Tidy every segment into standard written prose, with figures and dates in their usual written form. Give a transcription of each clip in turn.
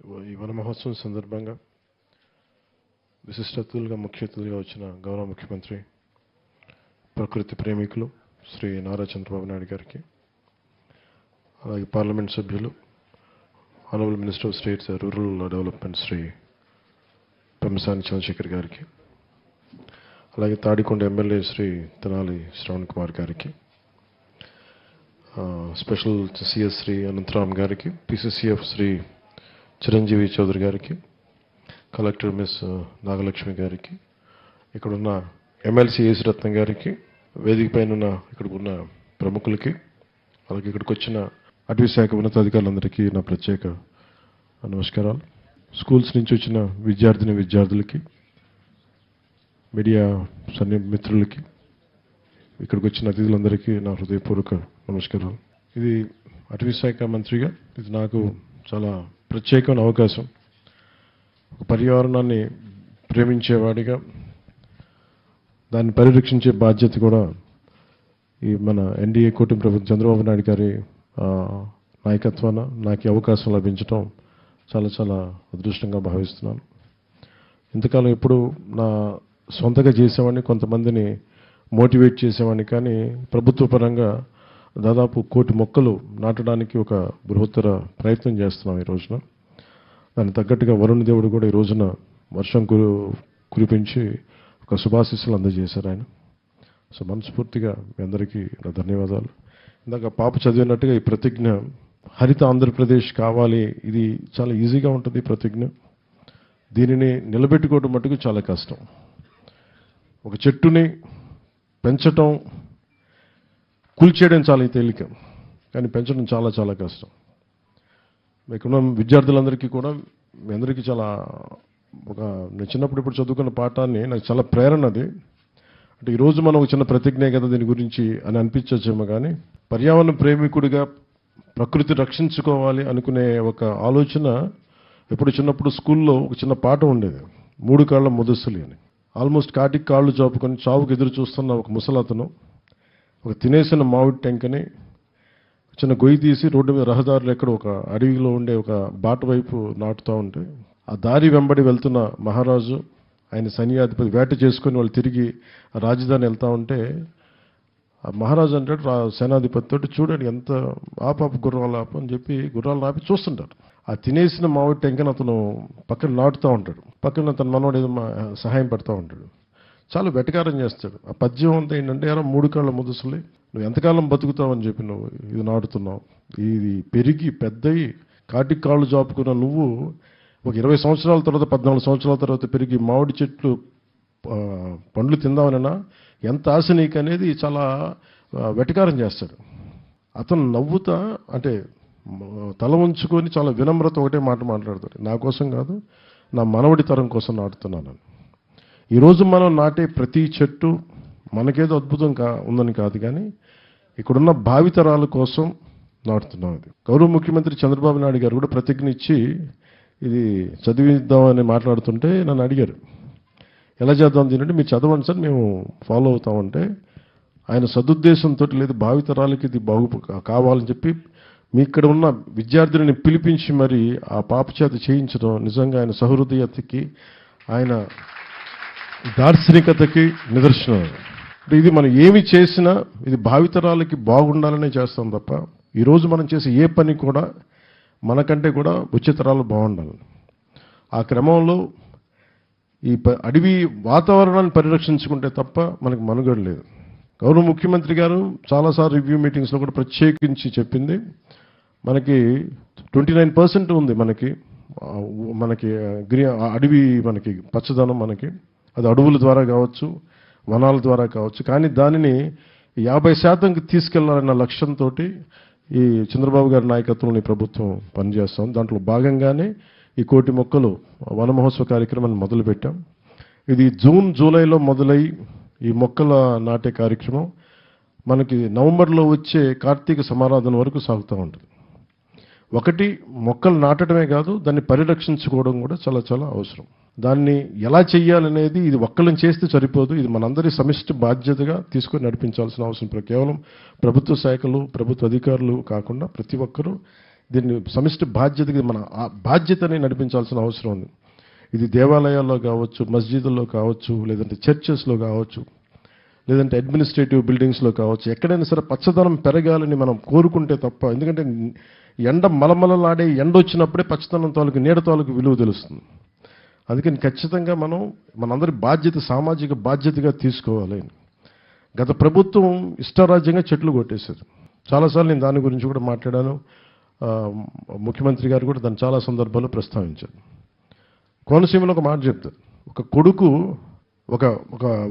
ఈ వన మహోత్సవం సందర్భంగా విశిష్ట అతిథులుగా ముఖ్య అతిథులుగా వచ్చిన గౌరవ ముఖ్యమంత్రి ప్రకృతి ప్రేమికులు శ్రీ నారా చంద్రబాబు నాయుడు గారికి, అలాగే పార్లమెంట్ సభ్యులు honourable minister of state rural development Shri Pemmasani Chandrasekhar గారికి, అలాగే తాడికొండ ఎమ్మెల్యే శ్రీ తెనాలి శ్రవణ్ కుమార్ గారికి, స్పెషల్ సిఎస్ శ్రీ అనంతరామ్ గారికి, పిసిసిఎఫ్ శ్రీ చిరంజీవి చౌదరి గారికి, కలెక్టర్ మిస్ నాగలక్ష్మి గారికి, ఇక్కడున్న ఎమ్మెల్సీ ఏసి రత్నం గారికి, వేదిక పైన ఉన్న ఇక్కడికి ప్రముఖులకి, అలాగే ఇక్కడికి వచ్చిన అటవీ శాఖ ఉన్నతాధికారులందరికీ నా ప్రత్యేక నమస్కారాలు. స్కూల్స్ నుంచి వచ్చిన విద్యార్థులకి, మీడియా మిత్రులకి, ఇక్కడికి వచ్చిన అతిథులందరికీ నా హృదయపూర్వక నమస్కారాలు. ఇది అటవీ శాఖ మంత్రిగా ఇది నాకు చాలా ప్రత్యేకమైన అవకాశం. ఒక పర్యావరణాన్ని ప్రేమించేవాడిగా దాన్ని పరిరక్షించే బాధ్యత కూడా ఈ మన ఎన్డీఏ కూటమి ప్రభుత్వం చంద్రబాబు నాయుడు గారి నాయకత్వాన నాకు అవకాశం లభించడం చాలా చాలా అదృష్టంగా భావిస్తున్నాను. ఇంతకాలం ఎప్పుడు నా సొంతగా చేసేవాడిని, కొంతమందిని మోటివేట్ చేసేవాడిని, కానీ ప్రభుత్వ పరంగా దాదాపు 1 కోటి మొక్కలు నాటడానికి ఒక బృహత్తర ప్రయత్నం చేస్తున్నాం ఈ రోజున. దానికి తగ్గట్టుగా వరుణ దేవుడు కూడా ఈ రోజున వర్షం కురిపించి ఒక శుభాశీస్సులు అందజేశారు ఆయన. సో మనస్ఫూర్తిగా మీ అందరికీ నా ధన్యవాదాలు. ఇందాక పాప చదివినట్టుగా ఈ ప్రతిజ్ఞ హరిత ఆంధ్రప్రదేశ్ కావాలి, ఇది చాలా ఈజీగా ఉంటుంది ప్రతిజ్ఞ. దీనిని నిలబెట్టుకోవడం మటుకు చాలా కష్టం. ఒక చెట్టుని పెంచటం, కూల్చేయడం చాలా తేలిక, కానీ పెంచడం చాలా చాలా కష్టం. ఇక్కడున్న విద్యార్థులందరికీ కూడా మీ అందరికీ చాలా నేను చిన్నప్పుడు ఇప్పుడు చదువుకున్న పాఠాన్ని నాకు చాలా ప్రేరణ అది. అంటే ఈరోజు మనం ఒక చిన్న ప్రతిజ్ఞ కదా దీని గురించి అని అనిపించచ్చేమో, కానీ పర్యావరణ ప్రేమికుడిగా ప్రకృతి రక్షించుకోవాలి అనుకునే ఒక ఆలోచన ఎప్పుడు చిన్నప్పుడు స్కూల్లో ఒక చిన్న పాఠం ఉండేది, 3 కాళ్ళ ముదస్సులి అని. ఆల్మోస్ట్ కాటికి కాళ్ళు చాపుకొని చావుకు ఎదురు చూస్తున్న ఒక ముసలతను ఒక తినేసిన మామిడి టెంకని చిన్న గొయ్యి తీసి రోడ్డు మీద రహదారులు ఎక్కడ ఒక అడవిలో ఉండే ఒక బాట వైపు నాటుతూ ఉంటే, ఆ దారి వెంబడి వెళ్తున్న మహారాజు ఆయన సైన్యాధిపతి వేట చేసుకొని వాళ్ళు తిరిగి రాజధాని వెళ్తూ ఉంటే, ఆ మహారాజు అంటే సేనాధిపతి తోటి చూడండి ఎంత ఆపాప గుర్రాలు ఆపు అని చెప్పి గుర్రాలు ఆపి చూస్తుంటారు. ఆ తినేసిన మామిడి టెంకని అతను పక్కన నాటుతూ ఉంటాడు, పక్కన తన మనవాడు ఏదో సహాయం పడుతూ ఉంటాడు, చాలా వెటకారం చేస్తాడు. ఆ పద్యం అంతా ఏంటంటే, 3 కాళ్ళ ముదుసులే నువ్వు ఎంతకాలం బతుకుతావని చెప్పి నువ్వు ఇది నాటుతున్నావు, ఇది పెరిగి పెద్దయి కాటికి కాళ్ళు చాపుకున్న నువ్వు ఒక 20 సంవత్సరాల తర్వాత 14 సంవత్సరాల తర్వాత పెరిగి మామిడి చెట్లు పండ్లు తిందామనన్నా ఎంత ఆశ నీకు అనేది చాలా వెటకారం చేస్తాడు. అతను నవ్వుతా అంటే తల ఉంచుకొని చాలా వినమ్రత ఒకటే మాట మాట్లాడతాడు, నా కోసం కాదు నా మనవడి తరం కోసం నాటుతున్నాను. ఈరోజు మనం నాటే ప్రతి చెట్టు మనకేదో అద్భుతం ఉందని కాదు, కానీ ఇక్కడున్న భావితరాల కోసం నాటుతున్నాం. ఇది గౌరవ ముఖ్యమంత్రి చంద్రబాబు నాయుడు గారు కూడా ప్రతిజ్ఞ ఇచ్చి ఇది చదివిద్దామని మాట్లాడుతుంటే నన్ను అడిగారు, ఎలా చేద్దాం దీనంటే, మీరు చదవండి సార్ మేము ఫాలో అవుతామంటే, ఆయన సదుద్దేశంతో లేదు భావితరాలకి ఇది కావాలని చెప్పి మీ ఇక్కడ ఉన్న విద్యార్థులని పిలిపించి మరి ఆ పాప చేత చేయించడం నిజంగా ఆయన సహృదయతకి ఆయన దార్శనికతకి నిదర్శనం. ఇది మనం ఏమి చేసినా ఇది భావితరాలకి బాగుండాలనే చేస్తాం తప్ప, ఈరోజు మనం చేసే ఏ పని కూడా మనకంటే కూడా వచ్చే తరాలు బాగుండాలి. ఆ క్రమంలో ఈ అడవి వాతావరణాన్ని పరిరక్షించుకుంటే తప్ప మనకు మనుగడ లేదు. గౌరవ ముఖ్యమంత్రి గారు చాలాసార్లు రివ్యూ మీటింగ్స్లో కూడా ప్రత్యేకించి చెప్పింది, మనకి 29% ఉంది మనకి అడవి మనకి పచ్చదనం, మనకి అది అడవుల ద్వారా కావచ్చు, వనాల ద్వారా కావచ్చు, కానీ దానిని 50%కి తీసుకెళ్లాలన్న లక్ష్యంతో ఈ చంద్రబాబు గారి నాయకత్వంలో ఈ ప్రభుత్వం పనిచేస్తాం. దాంట్లో భాగంగానే ఈ 1 కోటి మొక్కలు వన మహోత్సవ కార్యక్రమాన్ని మొదలుపెట్టాం. ఇది జూన్ జూలైలో మొదలై ఈ మొక్కల నాటే కార్యక్రమం మనకి నవంబర్లో వచ్చే కార్తీక సమారాధన వరకు సాగుతూ ఉంటుంది. ఒకటి మొక్కలు నాటడమే కాదు, దాన్ని పరిరక్షించుకోవడం కూడా చాలా చాలా అవసరం. దాన్ని ఎలా చెయ్యాలనేది ఇది ఒక్కళ్ళని చేస్తే సరిపోదు, ఇది మనందరి సమిష్టి బాధ్యతగా తీసుకొని నడిపించాల్సిన అవసరం. కేవలం ప్రభుత్వ శాఖలు ప్రభుత్వ అధికారులు కాకుండా ప్రతి ఒక్కరూ దీన్ని సమిష్టి బాధ్యతగా మన ఆ బాధ్యతని నడిపించాల్సిన అవసరం ఉంది. ఇది దేవాలయాల్లో కావచ్చు, మస్జిదుల్లో కావచ్చు, లేదంటే చర్చెస్లో కావచ్చు, లేదంటే అడ్మినిస్ట్రేటివ్ బిల్డింగ్స్లో కావచ్చు, ఎక్కడైనా సరే పచ్చదనం పెరగాలని మనం కోరుకుంటే తప్ప, ఎందుకంటే ఎండ మలమలలాడే ఎండ వచ్చినప్పుడే పచ్చదనం తాలూకు నీడ తాలూకు విలువ తెలుస్తుంది. అందుకని ఖచ్చితంగా మనందరి బాధ్యత, సామాజిక బాధ్యతగా తీసుకోవాలి. గత ప్రభుత్వం ఇష్టారాజ్యంగా చెట్లు కొట్టేశారు. చాలాసార్లు నేను దాని గురించి కూడా మాట్లాడాను. ముఖ్యమంత్రి గారు కూడా దాన్ని చాలా సందర్భాల్లో ప్రస్తావించారు. కోనసీమలో ఒక మాట చెప్తారు, ఒక కొడుకు ఒక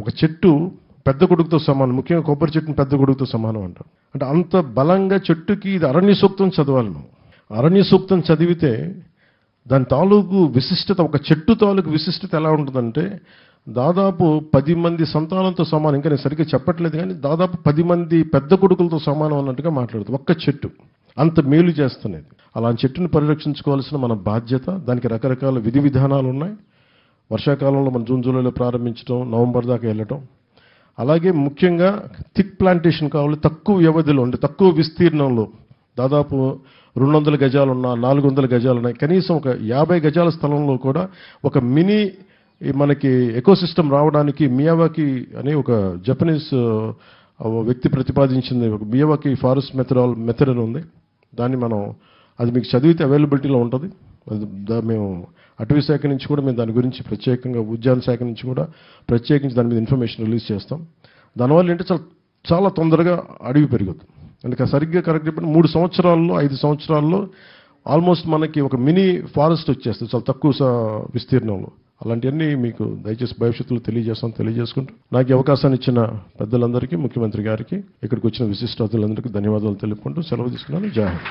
ఒక చెట్టు పెద్ద కొడుకుతో సమానం, ముఖ్యంగా కొబ్బరి చెట్టుని పెద్ద కొడుకుతో సమానం అంటారు. అంటే అంత బలంగా చెట్టుకి ఇది అరణ్య సూక్తం చదవాలి. మనం అరణ్య సూక్తం చదివితే దాని తాలూకు విశిష్టత, ఒక చెట్టు తాలూకు విశిష్టత ఎలా ఉంటుందంటే దాదాపు 10 మంది సంతానంతో సమానం. ఇంకా నేను సరిగ్గా చెప్పట్లేదు కానీ దాదాపు 10 మంది పెద్ద కొడుకులతో సమానం అన్నట్టుగా మాట్లాడుతుంది ఒక్క చెట్టు. అంత మేలు చేస్తున్నది. అలాంటి చెట్టుని పరిరక్షించుకోవాల్సిన మన బాధ్యత. దానికి రకరకాల విధి విధానాలు ఉన్నాయి. వర్షాకాలంలో మనం జూన్ జూలైలో ప్రారంభించడం, నవంబర్ దాకా వెళ్ళటం. అలాగే ముఖ్యంగా థిక్ ప్లాంటేషన్ కావాలి. తక్కువ వ్యవధిలో అంటే తక్కువ విస్తీర్ణంలో, దాదాపు 200 గజాలున్నా, 400 గజాలున్నాయి, కనీసం ఒక 50 గజాల స్థలంలో కూడా ఒక మినీ మనకి ఎకోసిస్టమ్ రావడానికి మియావాకి అనే ఒక జపనీస్ వ్యక్తి ప్రతిపాదించింది ఒక మియావాకి ఫారెస్ట్ మెథడ్ అని ఉంది. దాన్ని అది మీకు చదివితే అవైలబిలిటీలో ఉంటుంది. మేము అటవీ శాఖ నుంచి కూడా మేము దాని గురించి ప్రత్యేకంగా, ఉద్యాన శాఖ నుంచి కూడా ప్రత్యేకించి దాని మీద ఇన్ఫర్మేషన్ రిలీజ్ చేస్తాం. దానివల్ల ఏంటంటే చాలా తొందరగా అడవి పెరుగుతుంది. అంటే సరిగ్గా కరెక్ట్ చెప్పండి 3 సంవత్సరాల్లో 5 సంవత్సరాల్లో ఆల్మోస్ట్ మనకి ఒక మినీ ఫారెస్ట్ వచ్చేస్తుంది చాలా తక్కువ విస్తీర్ణంలో. అలాంటివన్నీ మీకు దయచేసి భవిష్యత్తులో తెలియజేసుకుంటూ నాకు ఈ అవకాశాన్ని ఇచ్చిన పెద్దలందరికీ, ముఖ్యమంత్రి గారికి, ఇక్కడికి వచ్చిన విశిష్ట అతిథులందరికీ ధన్యవాదాలు తెలుపుకుంటూ సెలవు తీసుకున్నాను. జై హింద్.